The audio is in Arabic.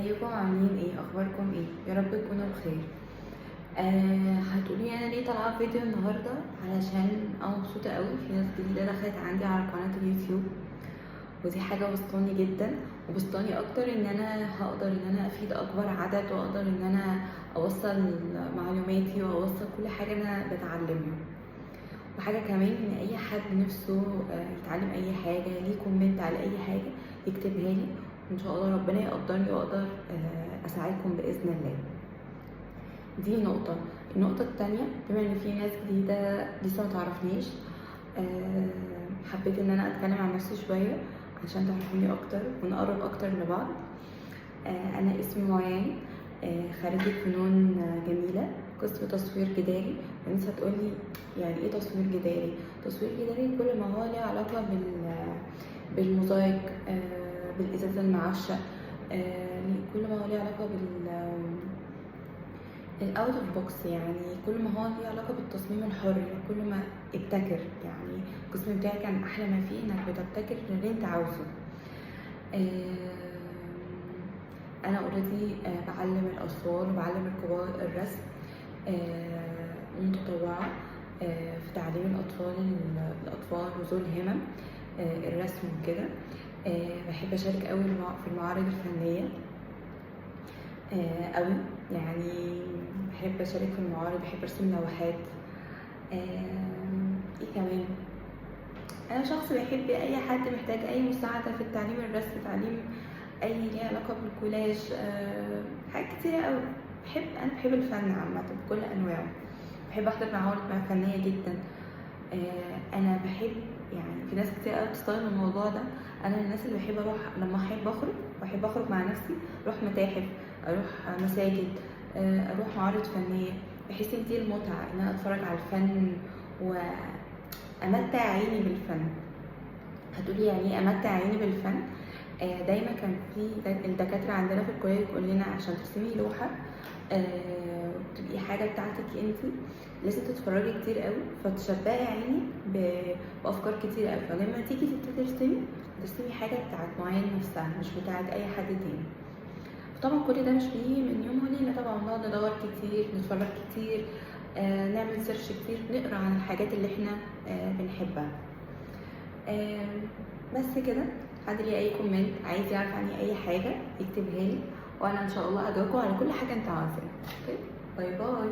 ازيكم عاملين ايه؟ اخباركم ايه؟ يا رب تكونوا بخير. هتقولي انا ليه طالعه فيديو النهارده؟ علشان انا مبسوطه قوي في ناس جديده دخلت عندي على قناه اليوتيوب، ودي حاجه بسطاني جدا، وبسطاني اكتر ان انا هقدر ان انا افيد اكبر عدد، واقدر ان انا اوصل معلوماتي واوصل كل حاجه انا بتعلمها. وحاجه كمان ان اي حد نفسه يتعلم اي حاجه، ليه كومنت على اي حاجه يكتبها لي، وان شاء الله ربنا يقدرني واقدر اساعدكم باذن الله. دي نقطه. النقطه التانية، بما ان في ناس جديده لسه ما تعرفنيش، حبيت ان انا اتكلم عن نفسي شويه عشان تعرفوني اكتر ونقرب اكتر لبعض. انا اسمي ميان، خريجة فنون جميلة، قسم تصوير جداري. الناس هتقولي يعني ايه تصوير جداري؟ تصوير جداري كل ما هو له علاقة بالموزايك، بالإزاز المعشق، كل ما هو له علاقة الاوت اوف بوكس، يعني كل ما هو له علاقة بالتصميم الحر. كل ما ابتكر، يعني القسم بتاعي كان أحلى ما فيه إنك بتبتكر اللي أنت عاوزه. انا اوريدي بعلم الاطفال وبعلم الكبار الرسم، متطوعه في تعليم الاطفال وذوي الهمم، الرسم وكده. بحب اشارك قوي في المعارض الفنيه قوي، يعني بحب اشارك في المعارض، بحب ارسم لوحات. ايه كمان، انا شخص بيحب اي حد محتاج اي مساعده في التعليم، الرسم، تعليم اي ليه علاقه بالكولاج، حاجات كتيره قوي. انا بحب الفن عامه بكل انواعه، بحب احضر معارض فنيه جدا. انا بحب، يعني في ناس كتير قوي بتستغرب من الموضوع ده، انا من الناس اللي بحب اروح لما احب اخرج، واحب اخرج مع نفسي، اروح متاحف، اروح مساجد، اروح معارض فنيه. بحس ان دي المتعه، ان انا اتفرج على الفن وامتع عيني بالفن. هتقولي يعني ايه امتع عيني بالفن؟ دايما كان في الدكاتره عندنا في الكليه يقول لنا عشان ترسمي لوحه تبقي حاجه بتاعتك انت، لازم تتفرجي كتير قوي فتشبعي عيني بافكار كتير قوي، فلما تيجي ترسمي حاجه بتاعت معين نفسها، مش بتاعت اي حد تاني. طبعا كل ده مش بيجي من يوم وليله، طبعا بنقعد ندور كتير، نتفرج كتير، نعمل سيرش كتير، نقرا عن الحاجات اللي احنا بنحبها. بس كده. حد ليه اي كومنت عايز يعرف عني اي حاجه يكتبها لي، وانا ان شاء الله هجاوبكم على كل حاجه انت عاوزاها. اوكي، باي باي.